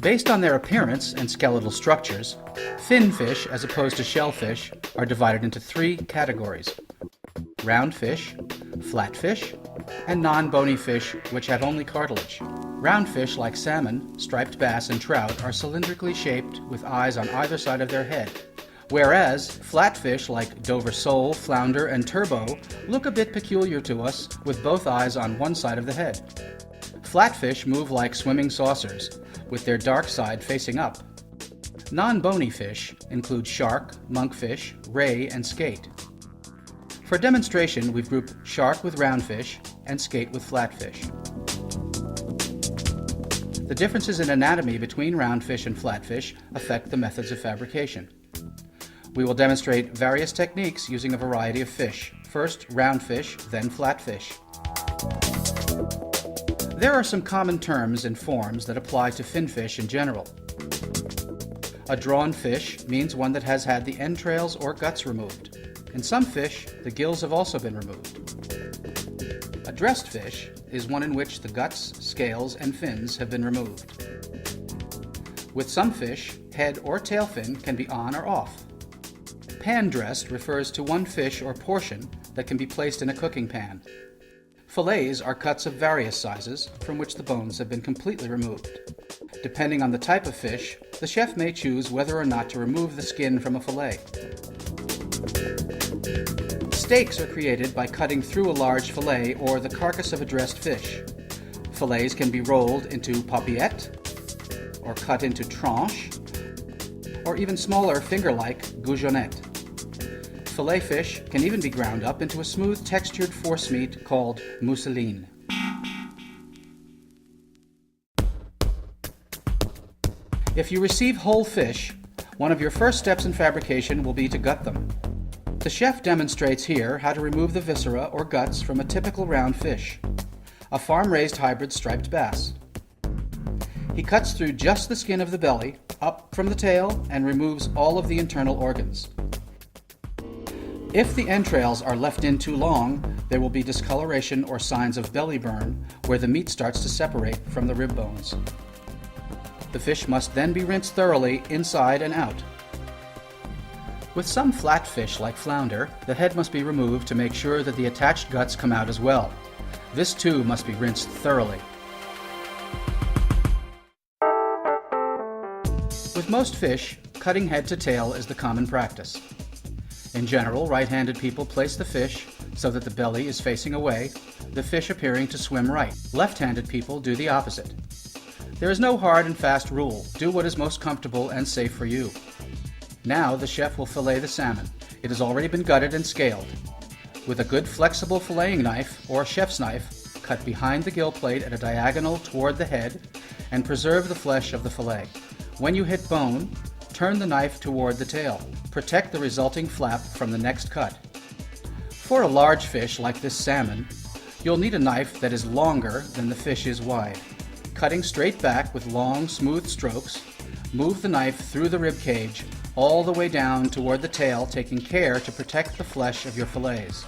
Based on their appearance and skeletal structures, fin fish, as opposed to shellfish, are divided into three categories: round fish, flat fish, and non-bony fish which have only cartilage. Round fish like salmon, striped bass, and trout are cylindrically shaped with eyes on either side of their head, whereas flat fish like Dover sole, flounder, and turbot look a bit peculiar to us with both eyes on one side of the head. Flatfish move like swimming saucers, with their dark side facing up. Non-bony fish include shark, monkfish, ray, and skate. For demonstration, we've grouped shark with roundfish and skate with flatfish. The differences in anatomy between roundfish and flatfish affect the methods of fabrication. We will demonstrate various techniques using a variety of fish. First roundfish, then flatfish. There are some common terms and forms that apply to finfish in general. A drawn fish means one that has had the entrails or guts removed. In some fish, the gills have also been removed. A dressed fish is one in which the guts, scales, and fins have been removed. With some fish, head or tail fin can be on or off. Pan-dressed refers to one fish or portion that can be placed in a cooking pan. Fillets are cuts of various sizes from which the bones have been completely removed. Depending on the type of fish, the chef may choose whether or not to remove the skin from a fillet. Steaks are created by cutting through a large fillet or the carcass of a dressed fish. Fillets can be rolled into paillettes, or cut into tranches, or even smaller finger-like goujonnettes. Fillet fish can even be ground up into a smooth textured forcemeat called mousseline. If you receive whole fish, one of your first steps in fabrication will be to gut them. The chef demonstrates here how to remove the viscera or guts from a typical round fish, a farm-raised hybrid striped bass. He cuts through just the skin of the belly, up from the tail, and removes all of the internal organs. If the entrails are left in too long, there will be discoloration or signs of belly burn where the meat starts to separate from the rib bones. The fish must then be rinsed thoroughly inside and out. With some flat fish like flounder, the head must be removed to make sure that the attached guts come out as well. This too must be rinsed thoroughly. With most fish, cutting head to tail is the common practice. In general, right-handed people place the fish so that the belly is facing away, the fish appearing to swim right. Left-handed people do the opposite. There is no hard and fast rule. Do what is most comfortable and safe for you. Now the chef will fillet the salmon. It has already been gutted and scaled. With a good flexible filleting knife or chef's knife, cut behind the gill plate at a diagonal toward the head and preserve the flesh of the fillet. When you hit bone, turn the knife toward the tail. Protect the resulting flap from the next cut. For a large fish like this salmon, you'll need a knife that is longer than the fish is wide. Cutting straight back with long, smooth strokes, move the knife through the rib cage all the way down toward the tail, taking care to protect the flesh of your fillets.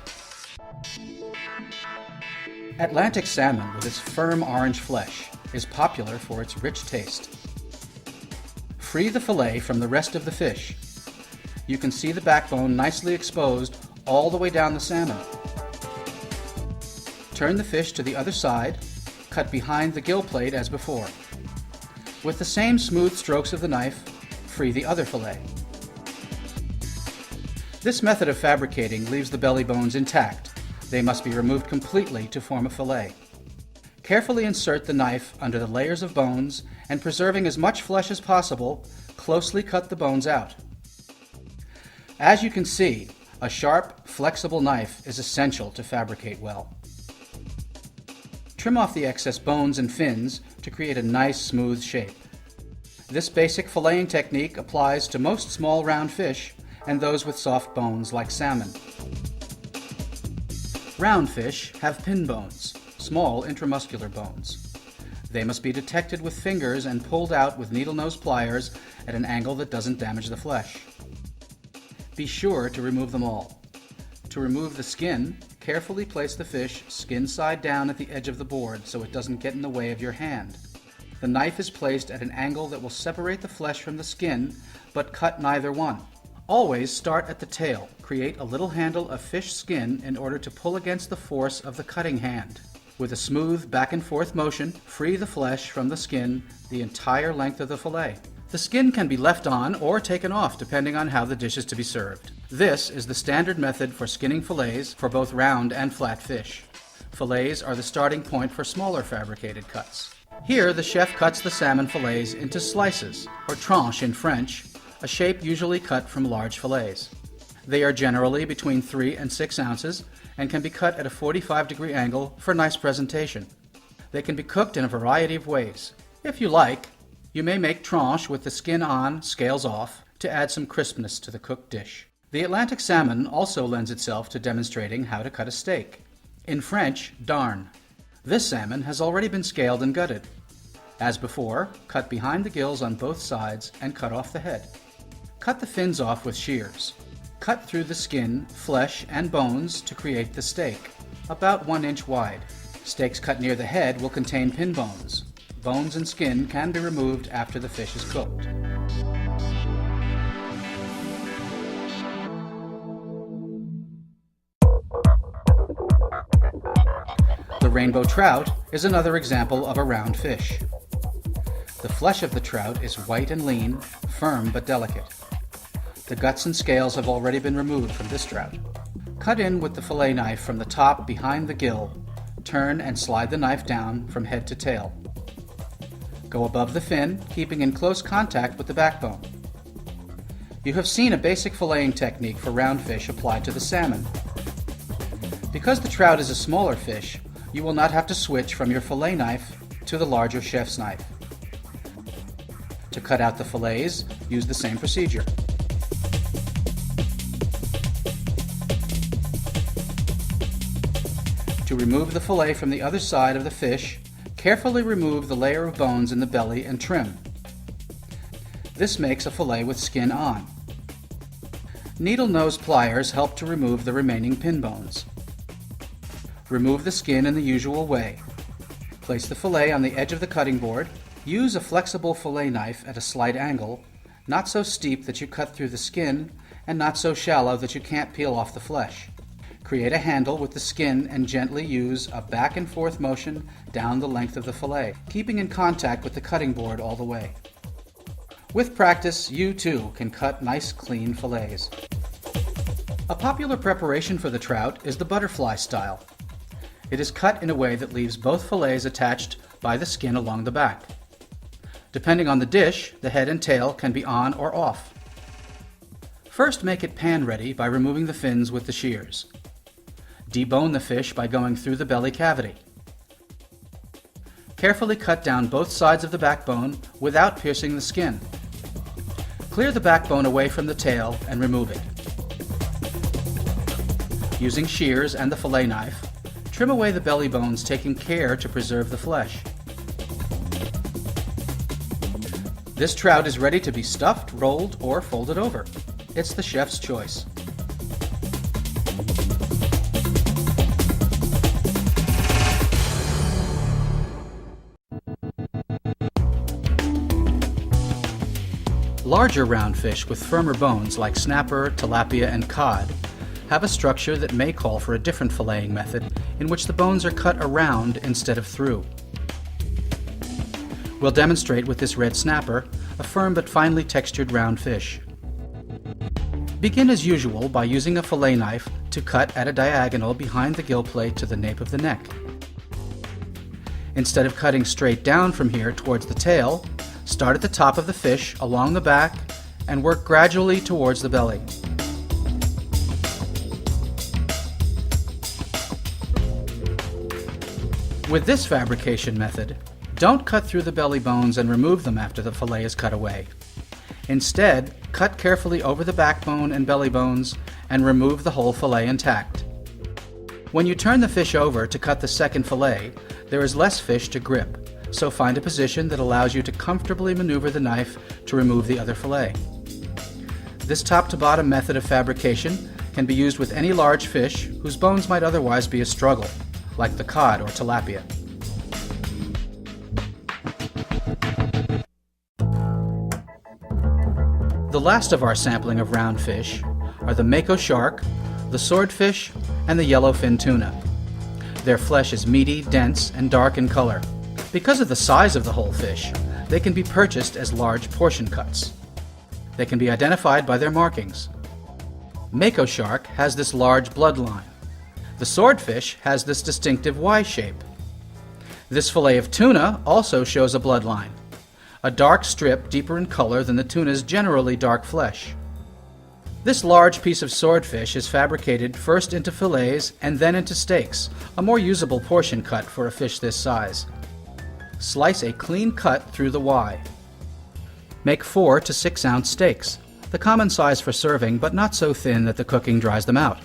Atlantic salmon, with its firm orange flesh, is popular for its rich taste. Free the fillet from the rest of the fish. You can see the backbone nicely exposed all the way down the salmon. Turn the fish to the other side, cut behind the gill plate as before. With the same smooth strokes of the knife, free the other fillet. This method of fabricating leaves the belly bones intact. They must be removed completely to form a fillet. Carefully insert the knife under the layers of bones and, preserving as much flesh as possible, closely cut the bones out. As you can see, a sharp, flexible knife is essential to fabricate well. Trim off the excess bones and fins to create a nice, smooth shape. This basic filleting technique applies to most small round fish and those with soft bones like salmon. Round fish have pin bones, small intramuscular bones. They must be detected with fingers and pulled out with needle-nose pliers at an angle that doesn't damage the flesh. Be sure to remove them all. To remove the skin, carefully place the fish skin side down at the edge of the board so it doesn't get in the way of your hand. The knife is placed at an angle that will separate the flesh from the skin, but cut neither one. Always start at the tail. Create a little handle of fish skin in order to pull against the force of the cutting hand. With a smooth back and forth motion, free the flesh from the skin the entire length of the fillet. The skin can be left on or taken off depending on how the dish is to be served. This is the standard method for skinning fillets for both round and flat fish. Fillets are the starting point for smaller fabricated cuts. Here, the chef cuts the salmon fillets into slices, or tranches in French, a shape usually cut from large fillets. They are generally between 3 and 6 ounces and can be cut at a 45-degree angle for nice presentation. They can be cooked in a variety of ways. If you like, you may make tranche with the skin on, scales off, to add some crispness to the cooked dish. The Atlantic salmon also lends itself to demonstrating how to cut a steak. In French, darn. This salmon has already been scaled and gutted. As before, cut behind the gills on both sides and cut off the head. Cut the fins off with shears. Cut through the skin, flesh, and bones to create the steak, about 1 inch wide. Steaks cut near the head will contain pin bones. Bones and skin can be removed after the fish is cooked. The rainbow trout is another example of a round fish. The flesh of the trout is white and lean, firm but delicate. The guts and scales have already been removed from this trout. Cut in with the fillet knife from the top behind the gill. Turn and slide the knife down from head to tail. Go above the fin, keeping in close contact with the backbone. You have seen a basic filleting technique for round fish applied to the salmon. Because the trout is a smaller fish, you will not have to switch from your fillet knife to the larger chef's knife. To cut out the fillets, use the same procedure. To remove the fillet from the other side of the fish, carefully remove the layer of bones in the belly and trim. This makes a fillet with skin on. Needle nose pliers help to remove the remaining pin bones. Remove the skin in the usual way. Place the fillet on the edge of the cutting board. Use a flexible fillet knife at a slight angle, not so steep that you cut through the skin and not so shallow that you can't peel off the flesh. Create a handle with the skin and gently use a back and forth motion down the length of the fillet, keeping in contact with the cutting board all the way. With practice, you too can cut nice clean fillets. A popular preparation for the trout is the butterfly style. It is cut in a way that leaves both fillets attached by the skin along the back. Depending on the dish, the head and tail can be on or off. First, make it pan ready by removing the fins with the shears. Debone the fish by going through the belly cavity. Carefully cut down both sides of the backbone without piercing the skin. Clear the backbone away from the tail and remove it. Using shears and the fillet knife, trim away the belly bones, taking care to preserve the flesh. This trout is ready to be stuffed, rolled, or folded over. It's the chef's choice. Larger round fish with firmer bones like snapper, tilapia, and cod have a structure that may call for a different filleting method in which the bones are cut around instead of through. We'll demonstrate with this red snapper, a firm but finely textured round fish. Begin as usual by using a fillet knife to cut at a diagonal behind the gill plate to the nape of the neck. Instead of cutting straight down from here towards the tail, start at the top of the fish along the back and work gradually towards the belly. With this fabrication method, don't cut through the belly bones and remove them after the fillet is cut away. Instead, cut carefully over the backbone and belly bones and remove the whole fillet intact. When you turn the fish over to cut the second fillet, there is less fish to grip, so find a position that allows you to comfortably maneuver the knife to remove the other fillet. This top-to-bottom method of fabrication can be used with any large fish whose bones might otherwise be a struggle, like the cod or tilapia. The last of our sampling of round fish are the mako shark, the swordfish, and the yellowfin tuna. Their flesh is meaty, dense, and dark in color. Because of the size of the whole fish, they can be purchased as large portion cuts. They can be identified by their markings. Mako shark has this large bloodline. The swordfish has this distinctive Y shape. This fillet of tuna also shows a bloodline, a dark strip deeper in color than the tuna's generally dark flesh. This large piece of swordfish is fabricated first into fillets and then into steaks, a more usable portion cut for a fish this size. Slice a clean cut through the Y. Make 4 to 6 ounce steaks, the common size for serving but not so thin that the cooking dries them out.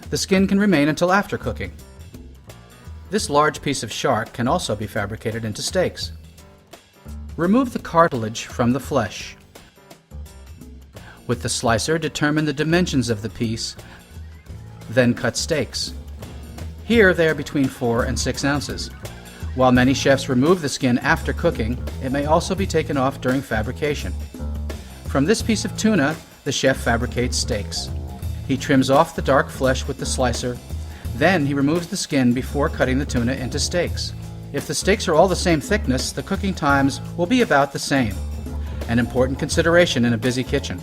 The skin can remain until after cooking. This large piece of shark can also be fabricated into steaks. Remove the cartilage from the flesh. With the slicer, determine the dimensions of the piece, then cut steaks. Here they are between 4 and 6 ounces. While many chefs remove the skin after cooking, it may also be taken off during fabrication. From this piece of tuna, the chef fabricates steaks. He trims off the dark flesh with the slicer, then he removes the skin before cutting the tuna into steaks. If the steaks are all the same thickness, the cooking times will be about the same, an important consideration in a busy kitchen.